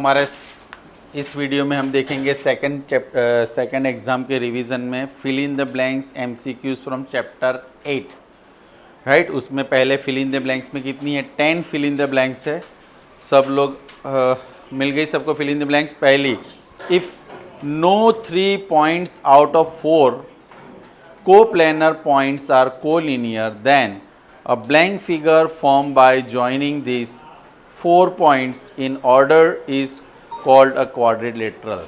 हमारे इस वीडियो में हम देखेंगे सेकंड एग्जाम के रिवीजन में fill in the blanks MCQs from chapter 8 right. उसमें पहले फिल इन द ब्लैंक्स में कितनी है 10 फिल इन द ब्लैंक्स है। सब लोग मिल गई सबको फिल इन द ब्लैंक्स। पहली, if no 3 points out of 4 co-planar points are collinear, then a blank figure formed by joining these 4 points in order is called a quadrilateral.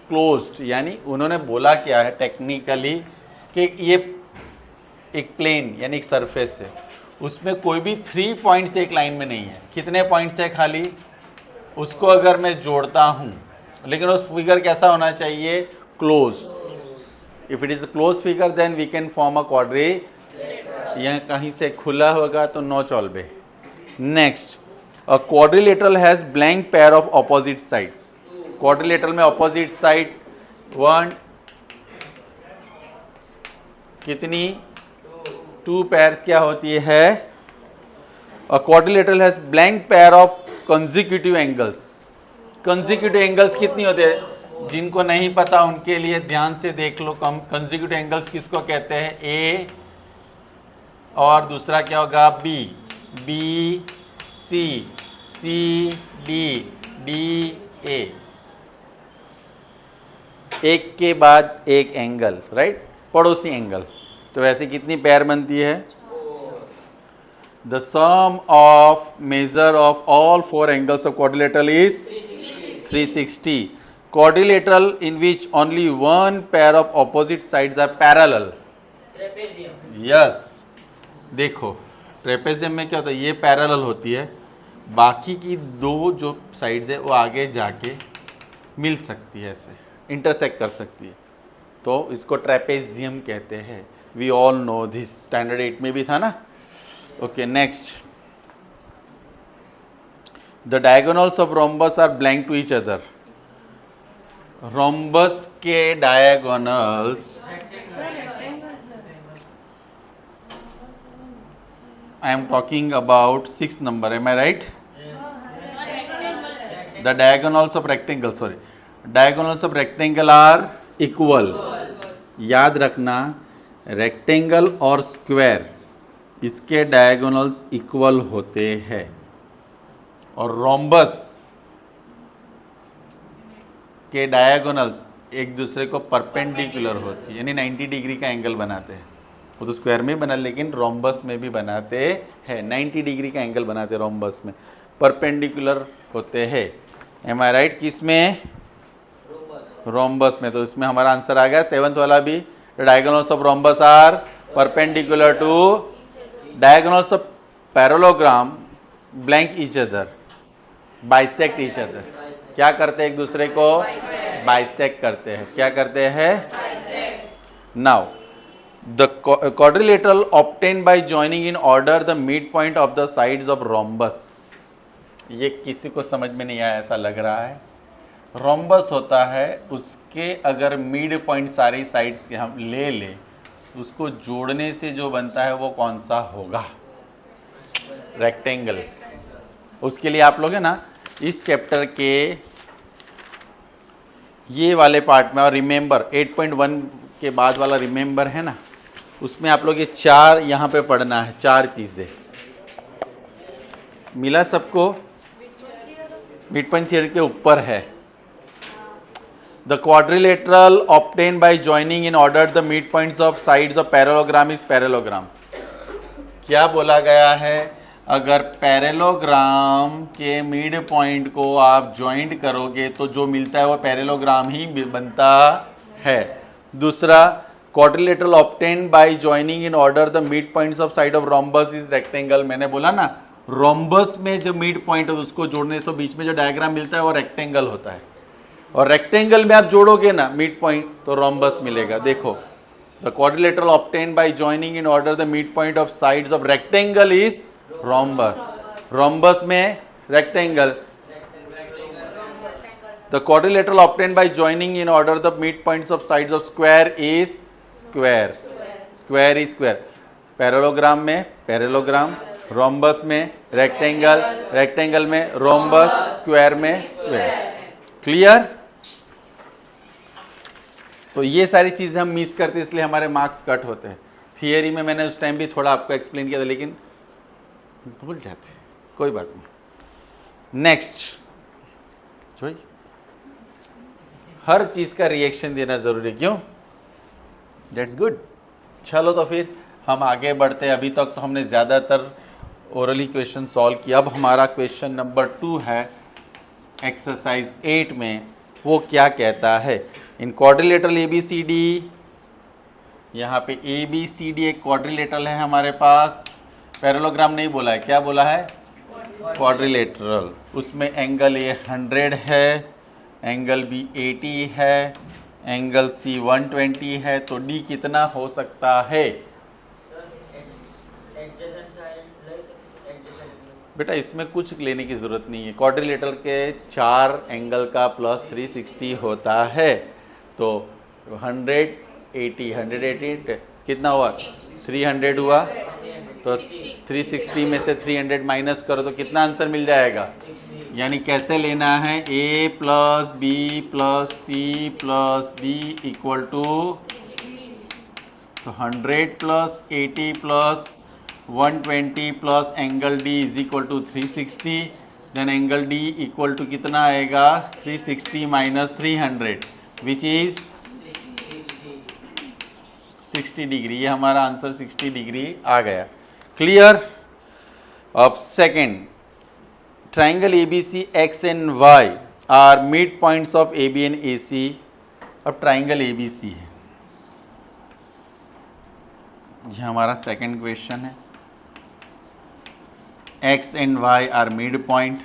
Closed यानी उन्होंने बोला क्या है टेक्निकली कि ये एक प्लेन यानी एक सरफेस है, उसमें कोई भी 3 पॉइंट्स एक लाइन में नहीं है। कितने पॉइंट्स है खाली, उसको अगर मैं जोड़ता हूँ, लेकिन उस फिगर कैसा होना चाहिए, close. If it is a closed figure, then we can form a quadrilateral. यहाँ कहीं से खुला होगा तो नो चॉल्बे। Next, a quadrilateral has blank pair of opposite side. quadrilateral में opposite side 1 कितनी 2 pairs क्या होती है। a quadrilateral has blank pair of consecutive angles. consecutive angles कितनी होते हैं, जिनको नहीं पता उनके लिए ध्यान से देख लो। कंसेक्यूटिव एंगल्स किसको कहते हैं, ए और दूसरा क्या होगा B, B C, C D, D A, एक के बाद एक एंगल राइट, पड़ोसी एंगल। तो वैसे कितनी पेयर बनती है, the sum of measure of all 4 angles of quadrilateral is 360. Quadrilateral in which only one pair of opposite sides are parallel. Trapezium. Yes. देखो ट्रेपेजियम में क्या होता है, ये पैरेलल होती है, बाकी की दो जो साइड्स है वो आगे जाके मिल सकती है, ऐसे इंटरसेक्ट कर सकती है, तो इसको ट्रेपेजियम कहते हैं। We all know this, standard 8 में भी था ना। Okay next, the diagonals of rhombus are blank to each other. Rhombus के diagonals I am talking about 6 number, am I right. The diagonals of rectangle, sorry, diagonals of rectangle are equal. याद रखना, rectangle और square इसके diagonals equal होते हैं, और rhombus के diagonals एक दूसरे को परपेंडिकुलर होती है, यानी 90 डिग्री का एंगल बनाते हैं। वो तो स्क्वायर में बना, लेकिन रोम्बस में भी बनाते हैं, 90 डिग्री का एंगल बनाते हैं रोम्बस में, परपेंडिकुलर होते हैं। एम आई राइट, किस में, रोम्बस में। तो इसमें हमारा आंसर आ गया 7th वाला भी, diagonals of rhombus are perpendicular to diagonals of parallelogram blank each other, bisect each other. क्या करते हैं, एक दूसरे को बाइसेक्ट करते हैं। क्या करते हैं, now the quadrilateral obtain by joining in order the mid point of the sides of rhombus. ये किसी को समझ में नहीं आया ऐसा लग रहा है। रोम्बस होता है, उसके अगर मिड पॉइंट सारी साइड्स के हम ले लें, उसको जोड़ने से जो बनता है वो कौन सा होगा, रेक्टेंगल। उसके लिए आप लोग है ना इस चैप्टर के ये वाले पार्ट में, और रिमेंबर 8.1 के बाद वाला रिमेंबर है ना, उसमें आप लोग ये 4 यहाँ पे पढ़ना है। 4 चीज़ें मिला सबको, मिड पॉइंट थियरी के ऊपर है। The quadrilateral obtain by joining in order the mid points of sides of parallelogram is parallelogram. क्या बोला गया है, अगर पैरेललोग्राम के मिड पॉइंट को आप ज्वाइंट करोगे तो जो मिलता है वो पैरेललोग्राम ही बनता है। दूसरा, quadrilateral obtain by joining in order the mid points of side of rhombus is rectangle. मैंने बोला ना, रोम्बस में जो मिड पॉइंट है उसको जोड़ने से बीच में जो डायग्राम मिलता है वो रेक्टेंगल होता है, और रेक्टेंगल में आप जोड़ोगे ना मिड पॉइंट तो रोम्बस मिलेगा। देखो, the quadrilateral obtain by joining in order the mid point of sides of rectangle is rhombus. Rhombus में rectangle. The quadrilateral obtain by joining in order the mid points of sides of square is square. Square is square. Parallelogram में parallelogram, rhombus में rectangle, rectangle में rhombus, square में square. Clear? तो ये सारी चीज़ें हम मिस करते हैं, इसलिए हमारे मार्क्स कट होते हैं। थियरी में मैंने उस टाइम भी थोड़ा आपको एक्सप्लेन किया था, लेकिन भूल जाते, कोई बात नहीं। नेक्स्ट, जो हर चीज़ का रिएक्शन देना ज़रूरी, क्यों? That's good. चलो तो फिर हम आगे बढ़ते हैं। अभी तक तो हमने ज़्यादातर ओरली क्वेश्चन सॉल्व किया। अब हमारा क्वेश्चन नंबर 2 है एक्सरसाइज 8 में। वो क्या कहता है? इन क्वाड्रिलेटरल ABCD, यहाँ पे ABCD एक क्वाड्रिलेटरल है हमारे पास। पैरेललोग्राम नहीं बोला है, क्या बोला है? क्वाड्रिलेटरल। उसमें एंगल A 100 है, एंगल B 80 है, एंगल C 120 है। तो D कितना हो सकता है? बेटा इसमें कुछ लेने की ज़रूरत नहीं है। क्वाड्रिलेटरल के 4 एंगल का प्लस 360 होता है। तो 180 180 कितना हुआ? 300 हुआ। तो 360 में से 300 माइनस करो तो कितना आंसर मिल जाएगा? यानी कैसे लेना है? A plus B plus C plus D equal to, तो 100 plus 80 plus 120 plus angle D is equal to 360। Then angle D equal to कितना आएगा? 360 माइनस 300 विच इज 60 डिग्री। ये हमारा आंसर 60 डिग्री आ गया। क्लियर? अब second, triangle ABC X and Y are mid points of AB and AC। अब triangle ABC है, ये हमारा सेकेंड क्वेश्चन है। X and Y are mid point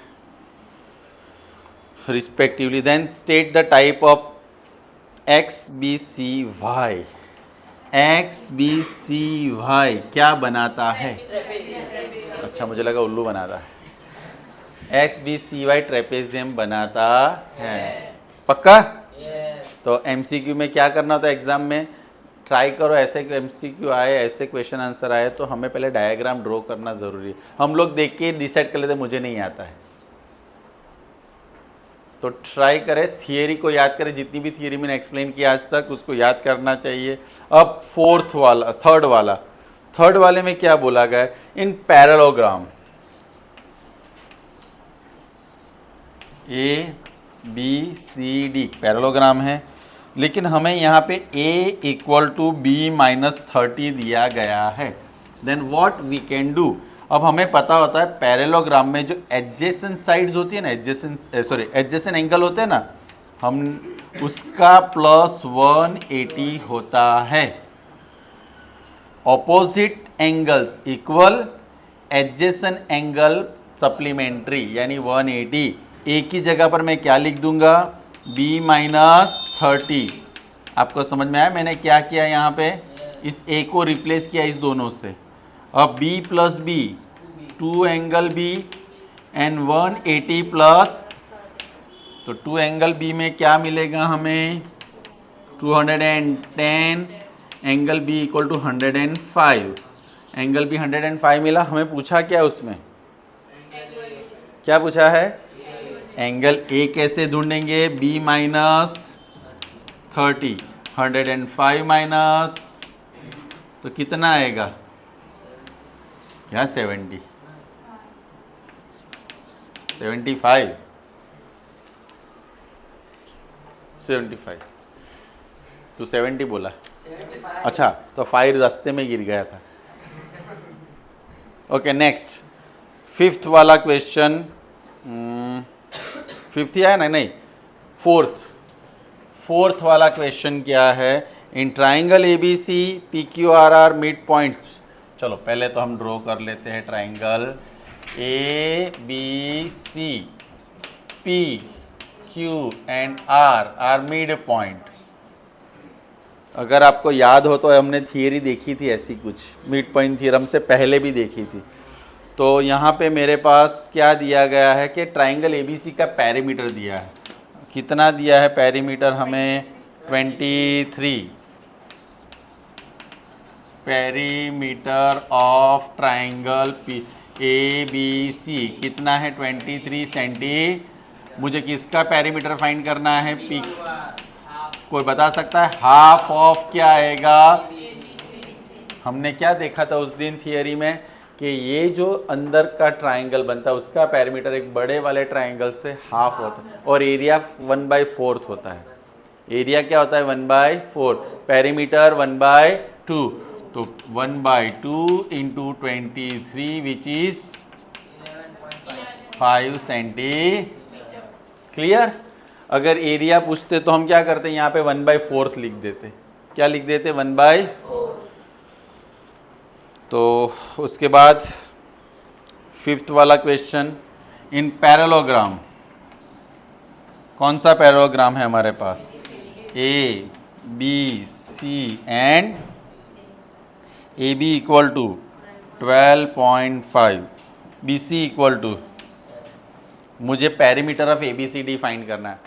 respectively. Then state the type of XBCY। XBCY क्या बनाता है? अच्छा, मुझे लगा उल्लू बनाता है। XBCY ट्रेपेजियम बनाता है। पक्का? तो MCQ में क्या करना होता है? एग्जाम में ट्राई करो, ऐसे MCQ आए, ऐसे क्वेश्चन आंसर आए तो हमें पहले डायग्राम ड्रॉ करना ज़रूरी है। हम लोग देख के डिसाइड कर लेते मुझे नहीं आता है, तो ट्राई करें, थियरी को याद करें। जितनी भी थियरी मैंने एक्सप्लेन किया आज तक उसको याद करना चाहिए। अब थर्ड वाले में क्या बोला गया? इन पैरेललोग्राम ABCD पैरेललोग्राम है, लेकिन हमें यहाँ पे A equal to B minus 30 दिया गया है। Then what we can do? अब हमें पता होता है पैरेललोग्राम में जो एडजेसेंट साइड्स होती है ना, एडजेसेंट एंगल होते हैं ना, हम उसका प्लस 180 होता है। Opposite angles equal adjacent angle supplementary, यानी 180। एक ही जगह पर मैं क्या लिख दूंगा? B minus 30। आपको समझ में आया मैंने क्या किया? यहाँ पे इस A को रिप्लेस किया इस दोनों से। अब B plus B, 2 angle B and 180 plus, तो 2 एंगल B में क्या मिलेगा हमें? 210। Angle B equal to 105। Angle B 105 मिला। हमें पूछा क्या उसमें? क्या पूछा है? एंगल A कैसे ढूंढेंगे? B माइनस 30, 105 माइनस, तो कितना आएगा? क्या 70? 75, 75 तो 70 बोला। अच्छा, तो 5 रास्ते में गिर गया था। ओके, नेक्स्ट फिफ्थ वाला क्वेश्चन। फिफ्थ या नहीं, फोर्थ वाला क्वेश्चन क्या है? In triangle ABC PQRR mid points. चलो पहले तो हम ड्रॉ कर लेते हैं triangle ABC PQ and R are mid point. अगर आपको याद हो तो हमने थियरी देखी थी ऐसी कुछ, मिड पॉइंट थ्योरम से पहले भी देखी थी। तो यहाँ पे मेरे पास क्या दिया गया है कि ट्राइंगल ABC का पेरीमीटर दिया है। कितना दिया है पेरीमीटर हमें? 23। पेरीमीटर ऑफ ट्राइंगल ABC कितना है 23 सेंटी। मुझे किसका पेरीमीटर फाइंड करना है पी, कोई बता सकता है? हाफ ऑफ क्या आएगा? हमने क्या देखा था उस दिन थियरी में कि ये जो अंदर का ट्राइंगल बनता है उसका पेरीमीटर एक बड़े वाले ट्राइंगल से हाफ होता है और एरिया 1/4 होता है। एरिया क्या होता है? 1/4, पेरीमीटर 1/2, तो 1/2 into 23 which is 5 centi. Clear? अगर एरिया पूछते तो हम क्या करते? यहाँ पे 1/4 लिख देते। क्या लिख देते? 1/4। तो उसके बाद 5th वाला क्वेश्चन, इन पैरेललोग्राम, कौन सा पैरेललोग्राम है हमारे पास? A B C and A B equal to 12.5, B C equal to, मुझे perimeter of A B C D find करना है।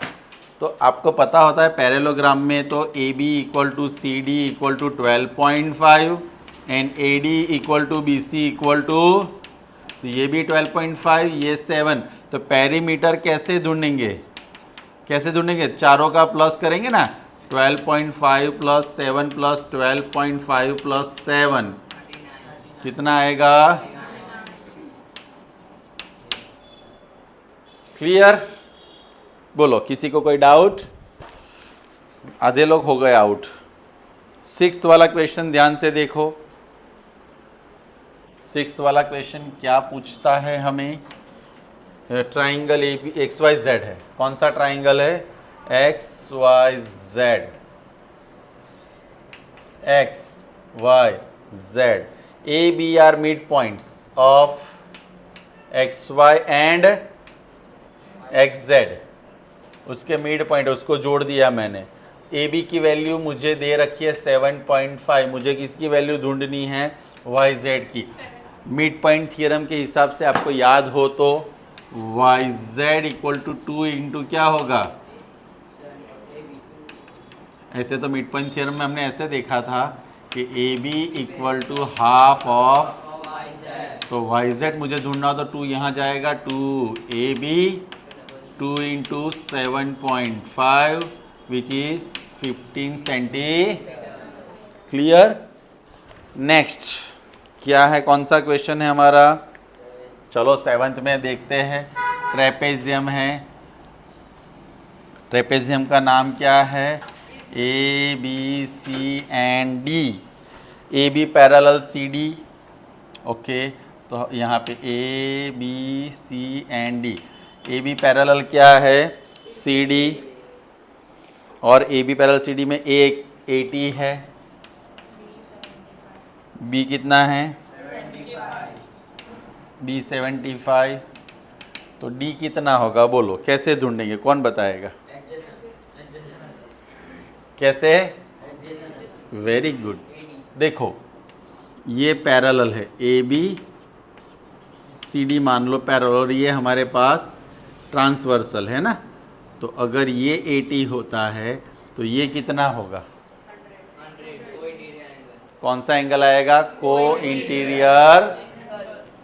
तो आपको पता होता है पैरेललोग्राम में तो A B equal to C D equal to 12.5 and A D equal to B C equal to, तो ये भी 12.5, ये 7। तो पेरीमीटर कैसे ढूंढेंगे? कैसे ढूंढेंगे? चारों का प्लस करेंगे ना, 12.5 प्लस 7 प्लस 12.5 प्लस 7 कितना आएगा? क्लियर? बोलो, किसी को कोई डाउट? आधे लोग हो गए आउट। 6th वाला क्वेश्चन ध्यान से देखो। 6th वाला क्वेश्चन क्या पूछता है हमें? Triangle A B X Y Z है। कौन सा ट्राइंगल है? X Y Z, X Y Z. A B are mid points of X Y and X Z, उसके मिड पॉइंट, उसको जोड़ दिया मैंने। ए बी की वैल्यू मुझे दे रखी है 7.5, मुझे किसकी वैल्यू ढूंढनी है? वाई जेड की। मिड पॉइंट थियरम के हिसाब से आपको याद हो तो Y Z equal to 2 into क्या होगा? ऐसे तो मिड पॉइंट थियरम में हमने ऐसे देखा था कि A B equal to half of, तो वाई जेड मुझे ढूंढना तो 2 यहाँ जाएगा, 2 A B 2 into 7.5 which is 15 centi. Clear? Next क्या है? कौन सा क्वेश्चन है हमारा? चलो 7th में देखते हैं। ट्रेपेजियम है। ट्रेपेजियम का नाम क्या है? A B C and D. A B parallel C D. Okay, तो यहाँ पे A B C and D. A B parallel क्या है? सी डी, और A B parallel C D में ए 80 है, बी कितना है? बी 75, तो डी कितना होगा? बोलो, कैसे ढूंढेंगे? कौन बताएगा? कैसे? Very good. देखो, ये पैरेलल है, ए बी सी डी मान लो पैरेलल, और ये हमारे पास ट्रांसवर्सल है ना। तो अगर ये 80 होता है तो ये कितना होगा? कौन सा एंगल आएगा? को इंटीरियर।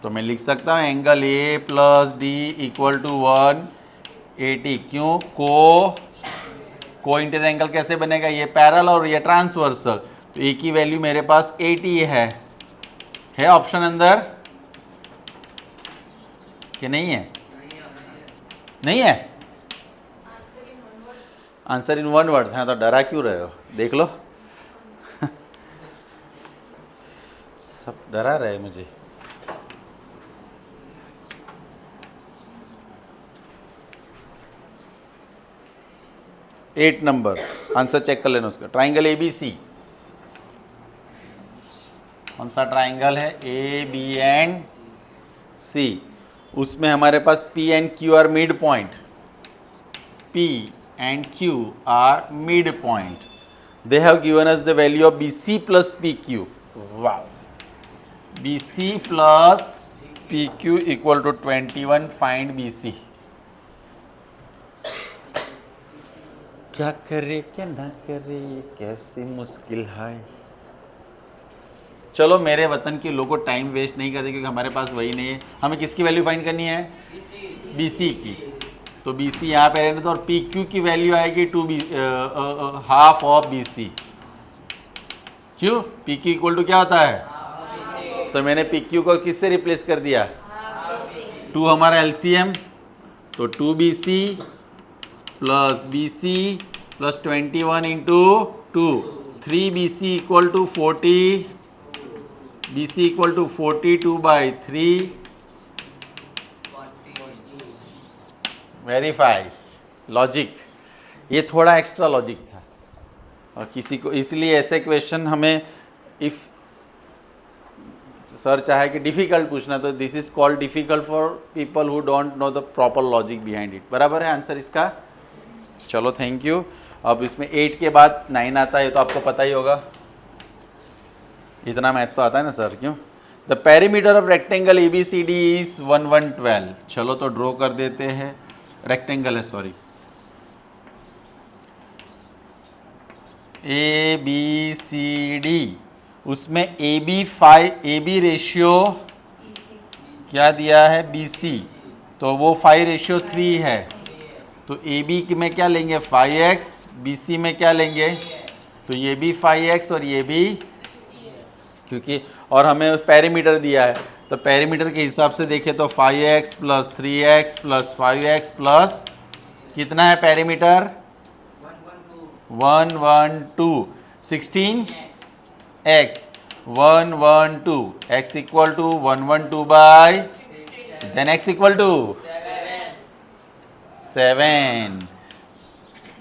तो मैं लिख सकता हूँ angle A plus D equal to 180। क्यों? को इंटीरियर एंगल कैसे बनेगा? ये पैरेलल और ये ट्रांसवर्सल, तो ए की वैल्यू मेरे पास 80 है ऑप्शन अंदर कि नहीं है? नहीं है? Answer in 1 word. हाँ, तो डरा क्यों रहे हो? देख लो सब डरा रहे मुझे। एट नंबर आंसर चेक कर लेना उसका। ट्राइंगल ए बी सी, कौन सा ट्राइंगल है? A B and C. उसमें हमारे पास P and Q are mid point, P and Q are midpoint. They have given us the value of BC plus PQ. Wow. BC plus PQ equal to 21. Find BC. क्या करे क्या ना करे, कैसी मुश्किल है। चलो मेरे वतन के लोगों टाइम वेस्ट नहीं करते क्योंकि हमारे पास वही नहीं है। हमें किसकी वैल्यू फाइंड करनी है? BC की। तो BC यहाँ पे रहने दो और PQ की वैल्यू आएगी 2 हाफ ऑफ BC। क्यों? PQ इक्वल टू क्या होता है? तो मैंने PQ को किससे रिप्लेस कर दिया? 2 हमारा LCM, तो 2BC plus BC plus 21 into 2, 3BC equal to 40, BC equal to 42/3। Verify logic, ये थोड़ा एक्स्ट्रा लॉजिक था और किसी को इसलिए ऐसे क्वेश्चन हमें इफ सर चाहे कि डिफिकल्ट पूछना तो this is called difficult for people who don't know the proper logic behind it. बराबर है आंसर इसका? चलो थैंक यू। अब इसमें 8 के बाद 9 आता है तो आपको पता ही होगा, इतना मैथ्स तो आता है ना सर। क्यों? The perimeter of rectangle ABCD is 1 1 12। चलो तो ड्रॉ कर देते हैं, रेक्टेंगल है सॉरी, ABCD, उसमें AB रेशियो क्या दिया है? BC, तो वो 5:3 है। तो AB में क्या लेंगे? 5x, BC में क्या लेंगे? तो ये भी 5x और ये भी, क्योंकि और हमें पेरीमीटर दिया है तो पेरीमीटर के हिसाब से देखें तो 5x plus 3x plus 5x plus कितना है perimeter? 1 1 2, 16x 1 1 2, x equal to 1 1 2 by then x equal to 7।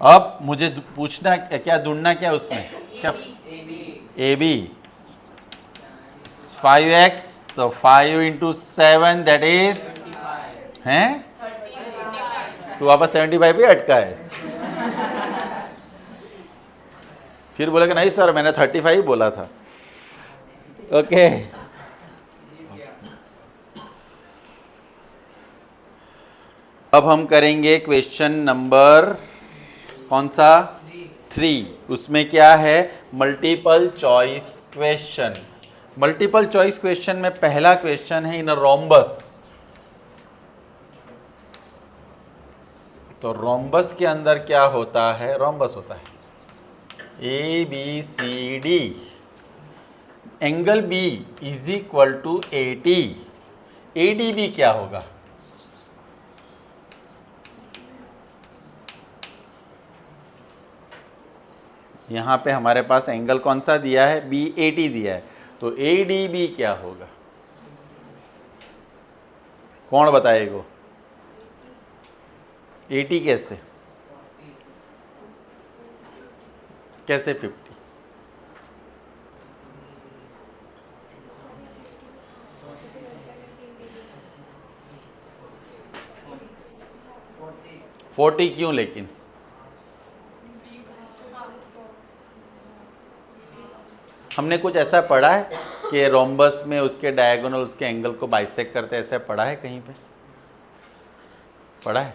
अब मुझे पूछना क्या, ढूंढना क्या उसमें? क्या? AB 5x, तो 5 इंटू 7 दैट इज हैं, तो वापस 75 पे अटका है। फिर बोलेगा नहीं सर मैंने 35 बोला था। ओके अब हम करेंगे क्वेश्चन नंबर कौन सा? 3। उसमें क्या है? Multiple choice question. Multiple choice question में पहला क्वेश्चन है इन रोम्बस। तो रोम्बस के अंदर क्या होता है? रोम्बस होता है ABCD, angle B is equal to 80। ADB क्या होगा? यहां पे हमारे पास एंगल कौन सा दिया है? B80 दिया है, तो ADB क्या होगा? कौन बताएगा? 80 कैसे? कैसे 50? फोर्टी क्यों लेकिन? हमने कुछ ऐसा पढ़ा है कि रोम्बस में उसके डायगोनल उसके एंगल को बाइसेक्ट करते, ऐसा पढ़ा है कहीं पे? पढ़ा है?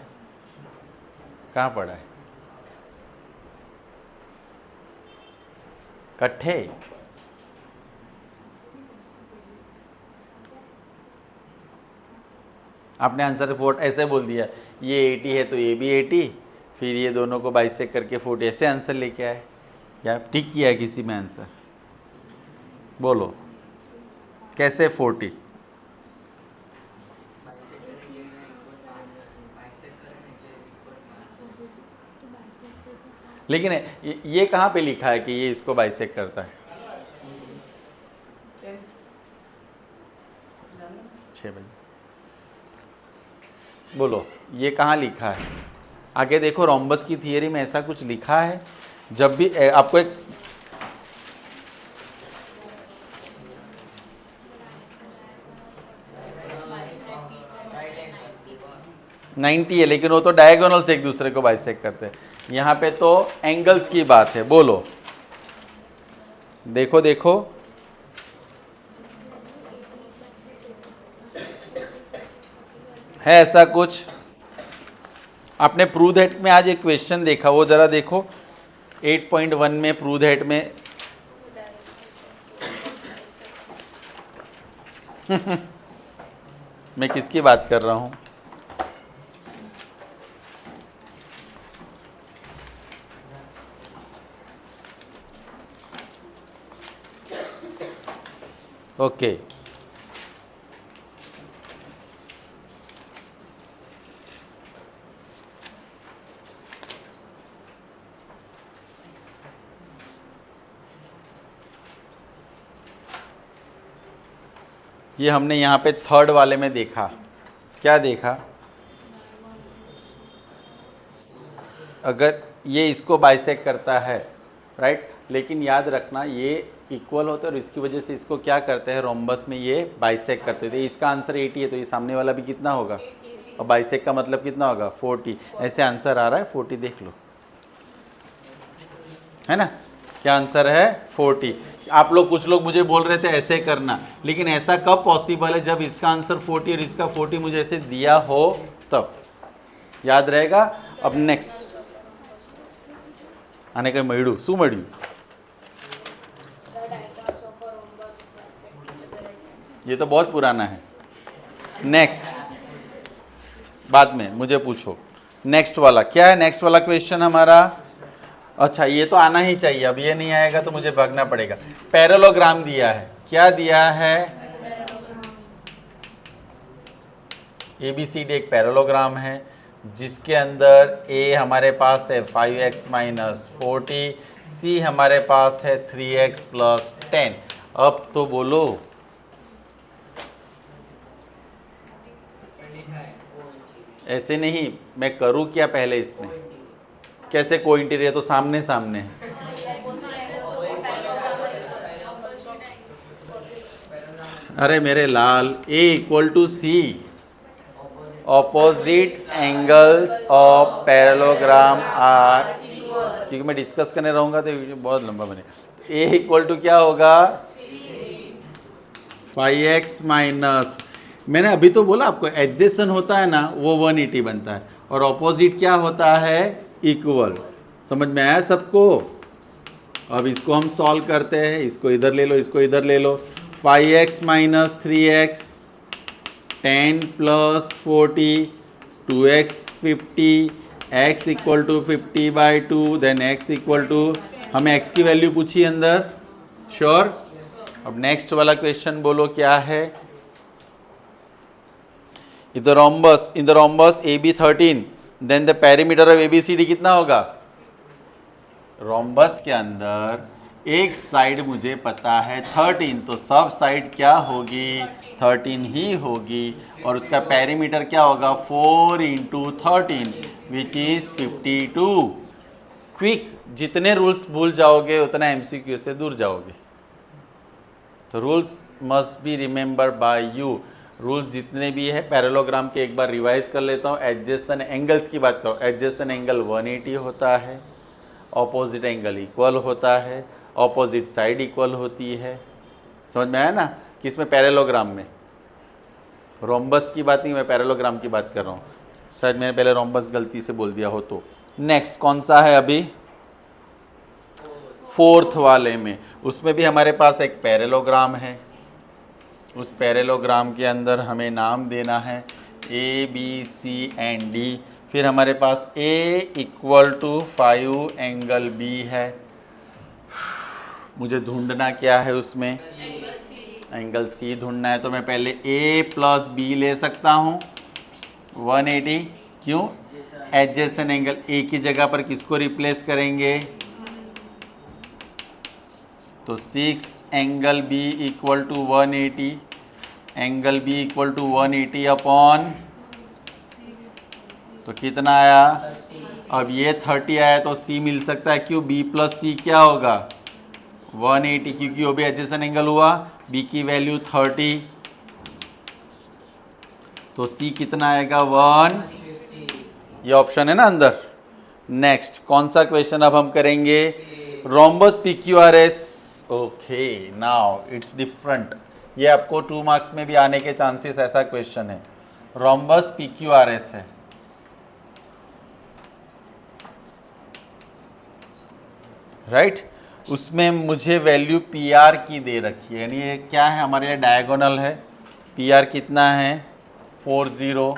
कहाँ पढ़ा है? इकट्ठे? आपने आंसर 4 ऐसे बोल दिया, ये 80 है तो ये भी 80, फिर ये दोनों को बाइसेक्ट करके 40, ऐसे आंसर लेके आए या ठीक किया है किसी में आंसर? बोलो कैसे 40? लेकिन ये कहाँ पे लिखा है कि ये इसको बाइसेक्ट करता है? 6 बजे बोलो ये कहाँ लिखा है? आगे देखो रोम्बस की थियरी में ऐसा कुछ लिखा है। जब भी आपको एक नाइन्टी है लेकिन वो तो डायगोनल से एक दूसरे को बाइसेक्ट करते हैं। यहाँ पे तो एंगल्स की बात है। बोलो देखो देखो है ऐसा कुछ? आपने प्रूव दैट में आज एक क्वेश्चन देखा, वो जरा देखो 8.1 में प्रूव दैट में मैं किसकी बात कर रहा हूँ? ओके ये हमने यहाँ पे थर्ड वाले में देखा, क्या देखा? अगर ये इसको बाइसेक्ट करता है, राइट, लेकिन याद रखना ये इक्वल होता है और इसकी वजह से इसको क्या करते हैं, रोम्बस में ये बाइसेक्ट करते थे। इसका आंसर 80 है तो ये सामने वाला भी कितना होगा, और बाइसेक्ट का मतलब कितना होगा, 40। ऐसे आंसर आ रहा है 40, देख लो, है ना, क्या आंसर है 40। आप लोग, कुछ लोग मुझे बोल रहे थे ऐसे करना, लेकिन ऐसा कब पॉसिबल है, जब इसका आंसर 40 और इसका 40 मुझे ऐसे दिया हो तब। याद रहेगा। अब नेक्स्ट आने का मयड़ू शू मळ्યું, ये तो बहुत पुराना है। नेक्स्ट बाद में मुझे पूछो। नेक्स्ट वाला क्या है, नेक्स्ट वाला क्वेश्चन हमारा, अच्छा ये तो आना ही चाहिए, अब ये नहीं आएगा तो मुझे भागना पड़ेगा। पैरेललोग्राम दिया है, क्या दिया है, ABCD एक पैरेललोग्राम है जिसके अंदर A हमारे पास है 5x माइनस 40, C हमारे पास है 3x प्लस 10। अब तो बोलो, ऐसे नहीं, मैं करूँ क्या पहले इसमें, कैसे कोइंटीरियर, तो सामने सामने है। अरे मेरे लाल, A equal to C, opposite angles of parallelogram are, क्योंकि मैं डिस्कस करने रहूंगा तो वीडियो बहुत लंबा बने। A इक्वल टू क्या होगा, 5x माइनस, मैंने अभी तो बोला आपको, एडजेसेंट होता है ना वो 180 बनता है, और ऑपोजिट क्या होता है, इक्वल। समझ में आया सबको? अब इसको हम सॉल्व करते हैं, इसको इधर ले लो, इसको इधर ले लो। 5x minus 3x, 10 plus 40, 2x 50, x equal to 50/2, then x equal to, हमें x की वैल्यू पूछी अंदर, श्योर। अब नेक्स्ट वाला क्वेश्चन बोलो क्या है। If the rhombus, in the rhombus AB 13, then the perimeter of ABCD कितना होगा। रोम्बस के अंदर एक साइड मुझे पता है 13, तो सब साइड क्या होगी, 13 ही होगी, और उसका पेरीमीटर क्या होगा, 4 × 13 विच इज 52। क्विक, जितने रूल्स भूल जाओगे उतना MCQ से दूर जाओगे। तो rules must be remember by you. Rules जितने भी है पैरेललोग्राम के एक बार रिवाइज कर लेता हूँ। एडजेसेंट एंगल्स की बात करो, एडजेसेंट एंगल 180 होता है, ऑपोजिट एंगल इक्वल होता है, ऑपोजिट साइड इक्वल होती है। समझ में आया ना, किसमें, पैरेललोग्राम में। रोम्बस की बात नहीं, मैं पैरेललोग्राम की बात कर रहा हूँ। शायद मैंने पहले रोम्बस गलती से बोल दिया हो तो। नेक्स्ट कौन सा है अभी, फोर्थ वाले में, उसमें भी हमारे पास एक पैरेललोग्राम है। उस पैरेललोग्राम के अंदर हमें नाम देना है ABC एंड D। फिर हमारे पास A equal to 5 angle B है। मुझे ढूंढना क्या है उसमें, एंगल C ढूंढना है, तो मैं पहले A प्लस B ले सकता हूँ 180। क्यों, एडजेसेंट एंगल। A की जगह पर किसको रिप्लेस करेंगे, तो 6 angle B equal to 180, angle B equal to 180 upon, तो कितना आया, अब ये 30 आया तो C मिल सकता है। क्यों, B प्लस C क्या होगा 180, क्योंकि वो भी एडजेसेंट एंगल हुआ। B की वैल्यू 30, तो C कितना आएगा 1, ये ऑप्शन है ना अंदर। नेक्स्ट कौन सा क्वेश्चन अब हम करेंगे, rhombus PQRS। Okay, now it's different, ये आपको 2 मार्क्स में भी आने के चांसेस, ऐसा क्वेश्चन है। रोम्बस PQRS है, राइट। उसमें मुझे वैल्यू PR की दे रखी है, यानी ये क्या है, हमारे लिए डायगोनल है। PR कितना है 40,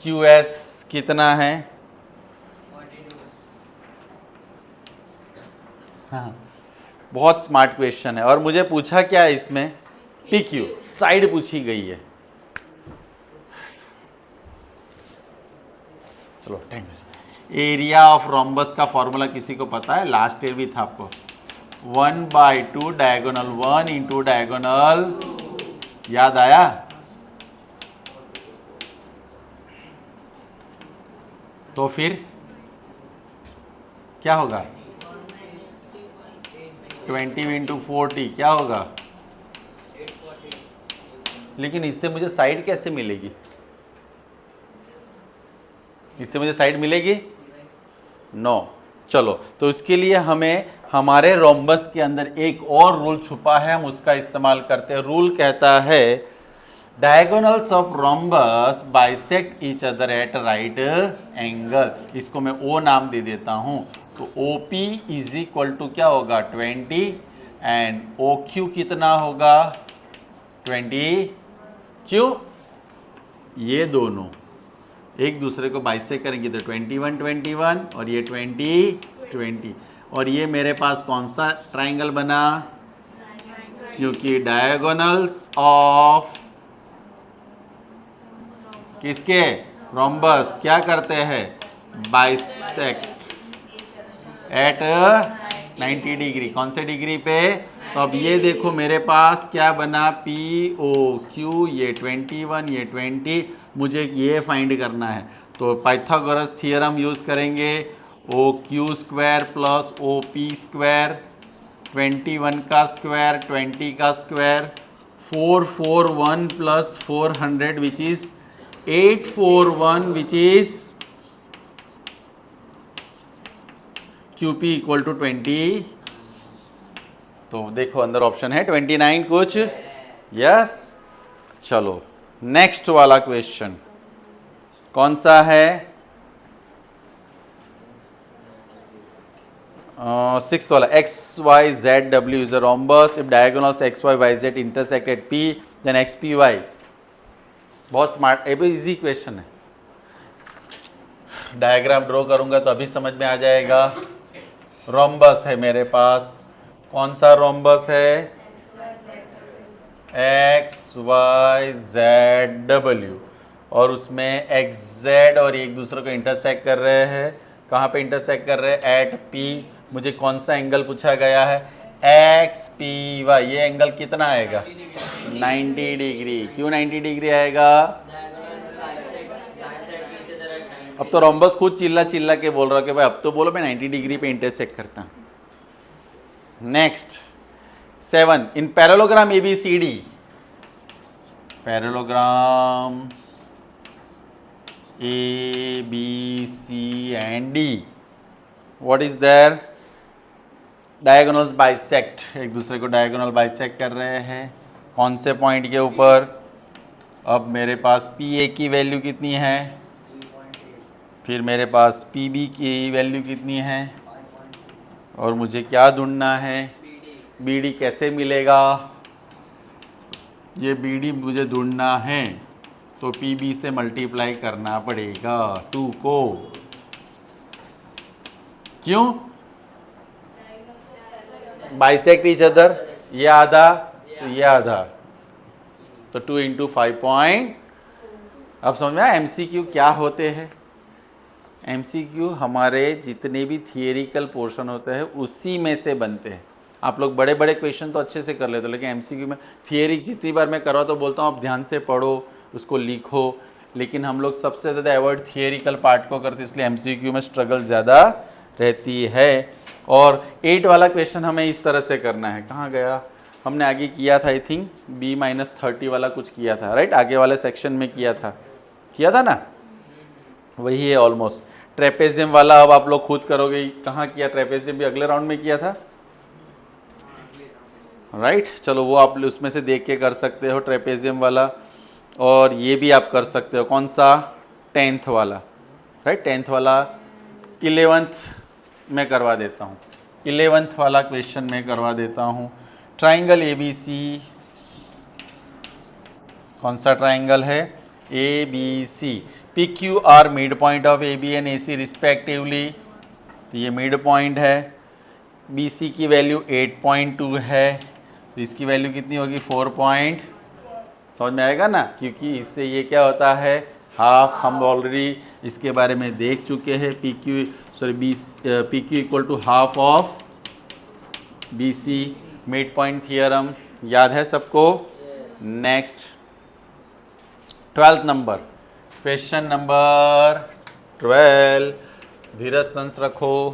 QS कितना है, हाँ बहुत स्मार्ट क्वेश्चन है। और मुझे पूछा क्या है इसमें, PQ साइड पूछी गई है। चलो एरिया ऑफ रोम्बस का फॉर्मूला किसी को पता है, लास्ट ईयर भी था आपको, 1/2 डायगोनल 1 इंटू डायगोनल, याद आया? तो फिर क्या होगा 20 इंटू 40 क्या होगा, लेकिन इससे मुझे साइड कैसे मिलेगी, इससे मुझे साइड मिलेगी? नो। चलो तो इसके लिए हमें हमारे रोम्बस के अंदर एक और रूल छुपा है, हम उसका इस्तेमाल करते हैं। रूल कहता है diagonals of rhombus bisect each other at right angle, इसको मैं ओ नाम दे देता हूं। तो OP इज इक्वल टू क्या होगा 20 एंड OQ कितना होगा 20। क्यों? ये दोनों एक दूसरे को बाइसेक्ट करेंगे तो 21 21 और ये 20 20, और ये मेरे पास कौन सा ट्राइंगल बना, क्योंकि डायगोनल्स ऑफ किसके, रोम्बस क्या करते हैं, बाइसेक्ट एट 90 डिग्री। कौन से डिग्री पे? तो अब ये देखो मेरे पास क्या बना, POQ, ये 21 ये 20, मुझे ये फाइंड करना है। तो पाइथागोरस थ्योरम यूज करेंगे, OQ square plus OP square, 21 का स्क्वायर 20 का square, 441 plus 400 which is 841 which is QP equal to 20। तो देखो अंदर ऑप्शन है 29 कुछ, यस। चलो नेक्स्ट वाला क्वेश्चन कौन सा है, 6th वाला, XYZW is a rhombus if diagonals XYYZ intersect at P then XPY। बहुत स्मार्ट, ये भी इजी क्वेश्चन है, डायग्राम ड्रॉ करूंगा तो अभी समझ में आ जाएगा। रोम्बस है मेरे पास, कौन सा रोम्बस है, XYZW, और उसमें XZ और एक दूसरे को इंटरसेक्ट कर रहे हैं। कहाँ पे इंटरसेक्ट कर रहे हैं, एट P। मुझे कौन सा एंगल पूछा गया है, XPY। ये एंगल कितना आएगा 90 डिग्री। क्यों 90 डिग्री आएगा, अब तो रोम्बस खुद चिल्ला चिल्ला के बोल रहा है कि भाई अब तो बोलो मैं 90 डिग्री पे इंटरसेक्ट करता हूं। Next 7, in parallelogram ABCD, parallelogram ABC and D, what is their, diagonals bisect, एक दूसरे को डायगोनल बाइसेक्ट कर रहे हैं। कौन से पॉइंट के ऊपर, अब मेरे पास PA की वैल्यू कितनी है, फिर मेरे पास PB की वैल्यू कितनी है, और मुझे क्या ढूंढना है, BD कैसे मिलेगा, ये BD मुझे ढूंढना है तो PB से मल्टीप्लाई करना पड़ेगा 2 को। क्यों, बाइसेक्ट ईच अदर, ये आधा तो ये आधा, तो 2 इंटू 5 पॉइंट। अब समझ में आया MCQ क्या होते हैं। MCQ हमारे जितने भी थियरिकल पोर्शन होते हैं उसी में से बनते हैं। आप लोग बड़े बड़े क्वेश्चन तो अच्छे से कर लेते हो, लेकिन MCQ में थियरी जितनी बार मैं करवा तो बोलता हूँ आप ध्यान से पढ़ो, उसको लिखो, लेकिन हम लोग सबसे ज़्यादा अवॉइड थियरिकल पार्ट को करते, इसलिए MCQ में स्ट्रगल ज़्यादा रहती है। और 8 वाला क्वेश्चन हमें इस तरह से करना है, कहाँ गया, हमने आगे किया था आई थिंक B-30 वाला कुछ किया था, राइट, आगे वाले सेक्शन में किया था ना, वही है ऑलमोस्ट। ट्रेपेजियम वाला अब आप लोग खुद करोगे, कहाँ किया ट्रेपेजियम, भी अगले राउंड में किया था, राइट। चलो वो आप उसमें से देख के कर सकते हो ट्रेपेजियम वाला, और ये भी आप कर सकते हो, कौन सा, 10th वाला, राइट। 10th वाला 11th में करवा देता हूँ, 11th वाला क्वेश्चन में करवा देता हूँ। ट्राइंगल ABC कौन सा ट्राइंगल है? A B C. P Q are mid point of A B and A C respectively, तो ये मिड पॉइंट है। बी सी की वैल्यू 8.2 है, तो इसकी वैल्यू कितनी होगी? 4 समझ में आएगा ना, क्योंकि इससे ये क्या होता है? हाफ। हम ऑलरेडी इसके बारे में देख चुके हैं। P Q equal to half of B C, mid point theorem याद है सबको? Next 12th number, question number 12। धीरज संस रखो।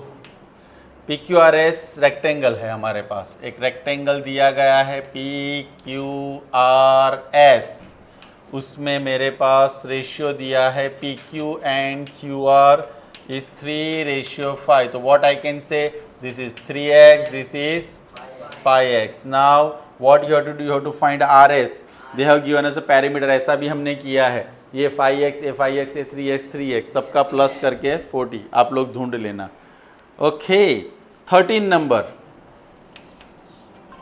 P Q R S rectangle है हमारे पास, एक रेक्टेंगल दिया गया है पी क्यू आर एस, उसमें मेरे पास रेशियो दिया है P Q and Q R is 3:5। तो what I can say, this is 3x, this is 5x। Now what you have to do, you have to find R S. They have given us a parameter, ऐसा भी हमने किया है। ये 5x, ये 5x, ये 3x, 3x सबका plus करके 40 आप लोग ढूंढ लेना। Okay 13 number,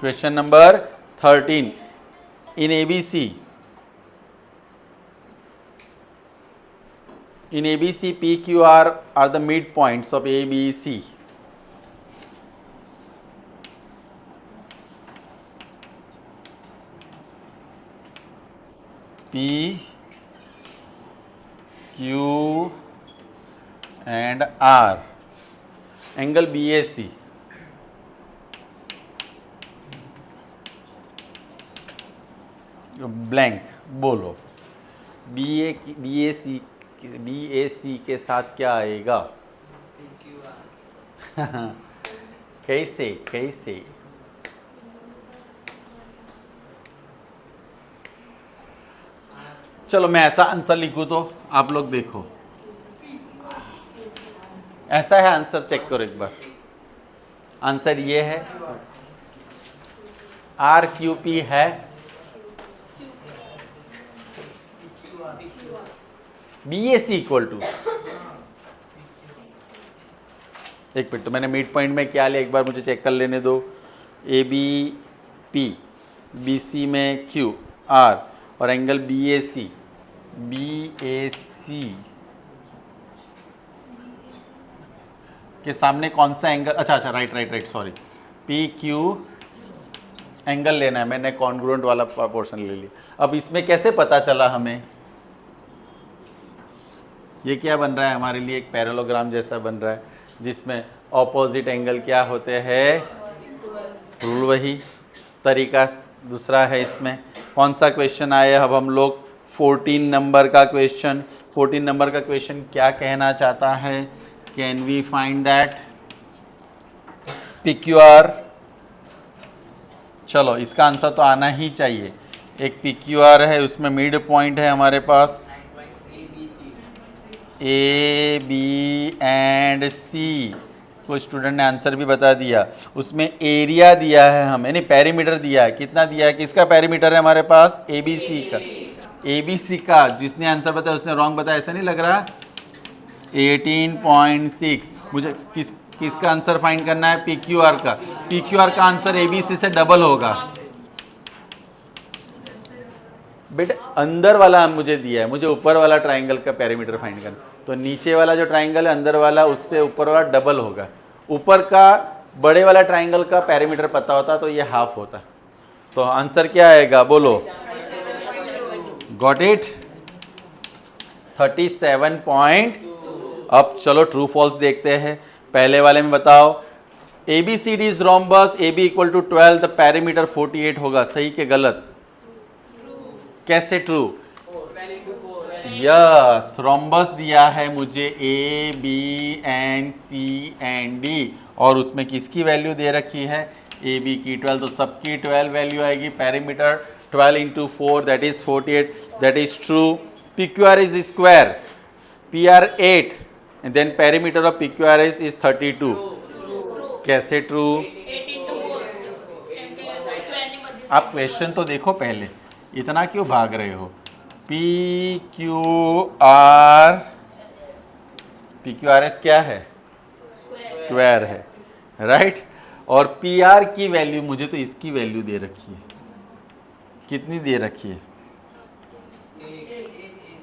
question number 13। In ABC, in ABC, PQR are the midpoints of ABC. P, Q and R. Angle BAC. Blank बोलो। BAC के साथ क्या आएगा? कैसे कैसे? चलो मैं ऐसा आंसर लिखूं तो आप लोग देखो, ऐसा है आंसर, चेक करो एक बार। आंसर ये है, RQP है, BAC इक्वल टू, एक मिनट, तो मैंने मिड पॉइंट में क्या लिया एक बार मुझे चेक कर लेने दो। ABP, BC में QR और एंगल BAC के सामने कौन सा एंगल? अच्छा राइट सॉरी, PQ एंगल लेना है, मैंने कॉन्ग्रुएंट वाला पोर्शन ले लिया। अब इसमें कैसे पता चला हमें? ये क्या बन रहा है हमारे लिए? एक पैरेललोग्राम जैसा बन रहा है जिसमें ऑपोजिट एंगल क्या होते हैं? रूल वही, तरीका दूसरा है। इसमें कौन सा क्वेश्चन आया? अब हम लोग 14 नंबर का क्वेश्चन। 14 नंबर का क्वेश्चन क्या कहना चाहता है? Can we find that PQR? चलो इसका आंसर तो आना ही चाहिए। एक PQR है, उसमें मिड पॉइंट है हमारे पास A, B एंड C। कुछ स्टूडेंट ने आंसर भी बता दिया। उसमें एरिया दिया है हमें, नहीं पैरीमीटर दिया है। कितना दिया है? किसका पैरीमीटर है हमारे पास? ABC का। ABC का जिसने आंसर बताया उसने रॉन्ग बताया, ऐसा नहीं लग रहा? 18.6। मुझे किसका आंसर फाइंड करना है? PQR का। PQR का आंसर ABC से डबल होगा। बेटा अंदर वाला मुझे दिया है, मुझे ऊपर वाला ट्राइंगल का पैरामीटर फाइंड करना, तो नीचे वाला जो ट्राइंगल है अंदर वाला उससे ऊपर वाला डबल होगा। ऊपर का बड़े वाला ट्राइंगल का पैरामीटर पता होता तो ये हाफ होता। तो आंसर क्या आएगा बोलो? Got it? 37 पॉइंट। अब चलो ट्रू फॉल्स देखते हैं। पहले वाले में बताओ, ABCD is rhombus, AB equal to 12, the parameter 48 होगा। सही के गलत? कैसे ट्रू? यस, रोम्बस दिया है मुझे A, B and C and D, और उसमें किसकी वैल्यू दे रखी है? AB की 12, तो सबकी 12 वैल्यू आएगी। Parameter 12 into 4 that is 48, that is true. PQR is square, PR 8 and then parameter of PQR is 32। कैसे ट्रू? आप क्वेश्चन तो देखो पहले, इतना क्यों भाग रहे हो? PQRS क्या है? स्क्वायर है, राइट। और PR की वैल्यू मुझे तो इसकी वैल्यू दे रखी है। कितनी दे रखी है?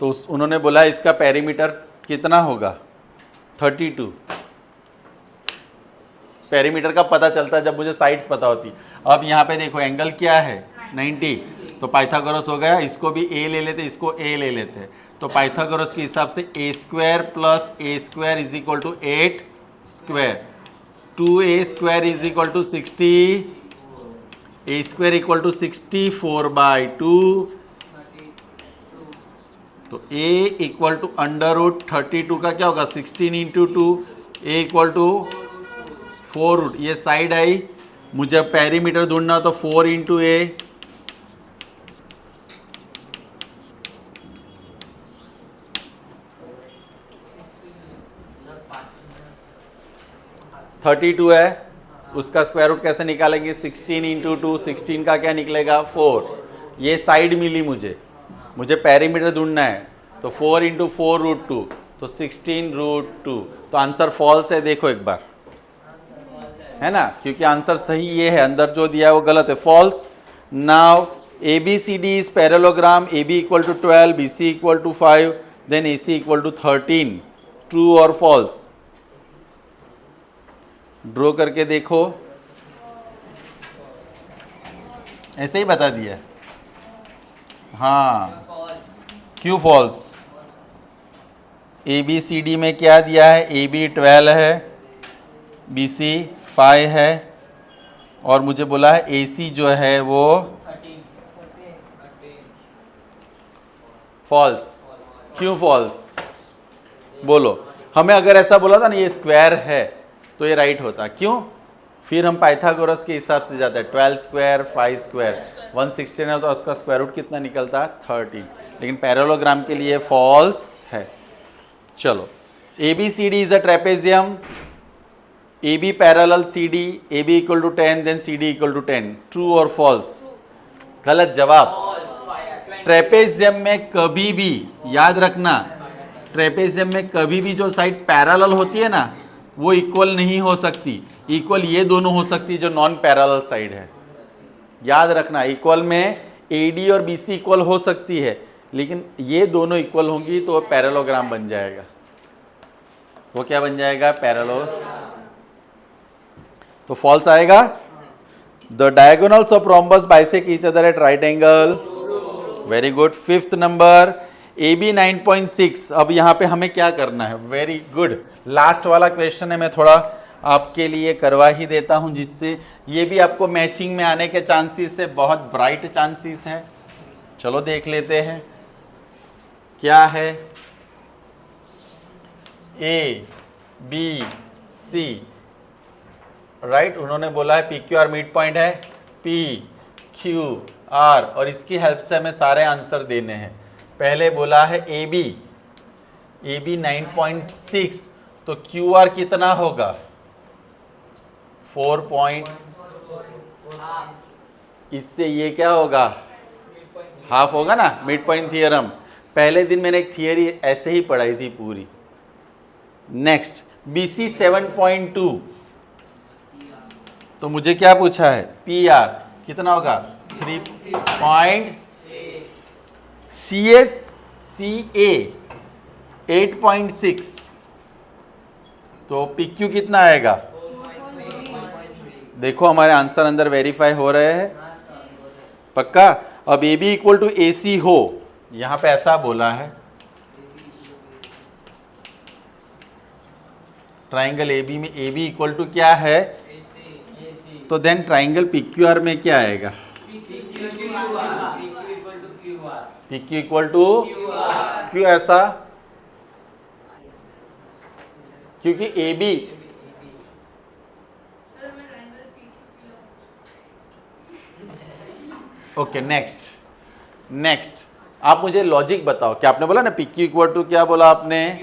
तो उन्होंने बोला इसका पेरीमीटर कितना होगा 32। पेरीमीटर का पता चलता है जब मुझे साइड्स पता होती। अब यहाँ पे देखो एंगल क्या है 90, तो पाइथागोरस हो गया, इसको भी a ले लेते, इसको a ले लेते। तो पाइथागोरस के हिसाब से a square plus a square is equal to 8 square, 2a square is equal to 60, a square equal to 64/2। तो a इक्वल टू √32 का क्या होगा 16 इंटू 2, a इक्वल टू 4 ये साइड आई। मुझे पेरीमीटर ढूंढना तो 4 इंटू ए, थर्टी टू है, उसका स्क्वायर रूट कैसे निकालेंगे 16 इंटू 2, 16 का क्या निकलेगा 4। ये साइड मिली मुझे पेरीमीटर ढूंढना है, तो 4 इंटू 4√2 तो 16√2। तो आंसर फॉल्स है, देखो एक बार, है ना, क्योंकि आंसर सही ये है, अंदर जो दिया है वो गलत है, false. Now ABCD is parallelogram, AB equal to 12, BC equal to 5, then AC equal to 13, true और फॉल्स। ड्रॉ करके देखो, ऐसे ही बता दिया। हाँ, क्यों फॉल्स? ABCD में क्या दिया है, AB 12 है, BC 5 है, और मुझे बोला है AC जो है वो फॉल्स। क्यों फॉल्स बोलो? हमें अगर ऐसा बोला था ना ये स्क्वायर है तो ये राइट होता, क्यों? फिर हम पाइथागोरस के हिसाब से जाते हैं, 12 स्क्वायर 5 स्क्वायर 116 है, तो उसका स्क्वायर रूट कितना निकलता है 13। लेकिन पैरेललोग्राम के लिए फॉल्स है। चलो, ABCD is a trapezium, AB parallel CD, AB equal to 10, then CD equal to 10, true और फॉल्स? गलत जवाब। ट्रेपेजियम में कभी भी याद रखना, ट्रेपेजियम में कभी भी जो साइड पैरेलल होती है ना वो इक्वल नहीं हो सकती। इक्वल ये दोनों हो सकती है जो नॉन पैरेलल साइड है, याद रखना। इक्वल में AD और BC इक्वल हो सकती है, लेकिन ये दोनों इक्वल होंगी तो पैरेललोग्राम बन जाएगा। वो क्या बन जाएगा? पैरेलल। तो फॉल्स आएगा। The diagonals of rhombus bisect each other at right angle, very good. Fifth number AB 9.6। अब यहाँ पे हमें क्या करना है? वेरी गुड, लास्ट वाला क्वेश्चन है, मैं थोड़ा आपके लिए करवा ही देता हूँ, जिससे ये भी आपको मैचिंग में आने के चांसेस है, बहुत ब्राइट चांसेस है। चलो देख लेते हैं क्या है। ABC राइट, उन्होंने बोला है PQR मिड पॉइंट है, PQR, और इसकी हेल्प से हमें सारे आंसर देने हैं। पहले बोला है AB 9.6, तो QR कितना होगा 4 पॉइंट, इससे ये क्या होगा हाफ होगा ना, मिड पॉइंट थियरम। पहले दिन मैंने एक थियरी ऐसे ही पढ़ाई थी पूरी। नेक्स्ट BC 7.2, तो मुझे क्या पूछा है PR कितना होगा 3 पॉइंट, CA 8.6, तो PQ कितना आएगा? देखो हमारे आंसर अंदर वेरीफाई हो रहे हैं, पक्का। अब AB इक्वल टू AC हो, यहां पे ऐसा बोला है, ट्राइंगल AB में AB इक्वल टू क्या है, तो देन ट्राइंगल PQR में क्या आएगा? PQ इक्वल टू, क्यों ऐसा? क्योंकि AB ओके। नेक्स्ट आप मुझे लॉजिक बताओ, क्या आपने बोला ना PQ इक्वल टू, क्या बोला आपने?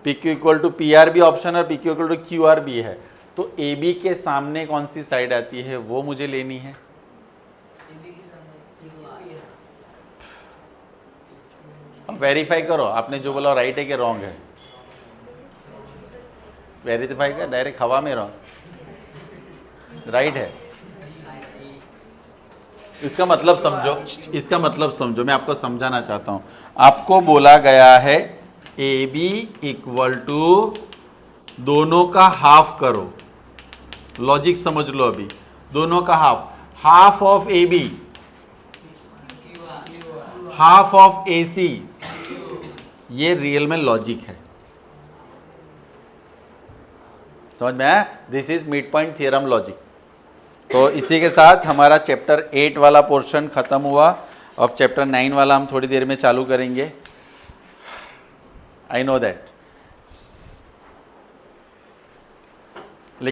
PQ इक्वल टू PR भी ऑप्शन है, PQ इक्वल टू QR भी है, तो AB के सामने कौन सी साइड आती है वो मुझे लेनी है। अब वेरीफाई करो, आपने जो बोला राइट है कि रॉन्ग है, वेरीफाई कर, डायरेक्ट हवा में रॉन्ग, राइट है इसका मतलब समझो, इसका मतलब समझो, मैं आपको समझाना चाहता हूं। आपको बोला गया है ए बी इक्वल टू दोनों का हाफ करो। लॉजिक समझ लो अभी, दोनों का half, half of A B half of A C, ये रियल में लॉजिक है। समझ में आया? This is mid point theorem logic. तो इसी के साथ हमारा चैप्टर 8 वाला पोर्शन खत्म हुआ। अब चैप्टर 9 वाला हम थोड़ी देर में चालू करेंगे। I know that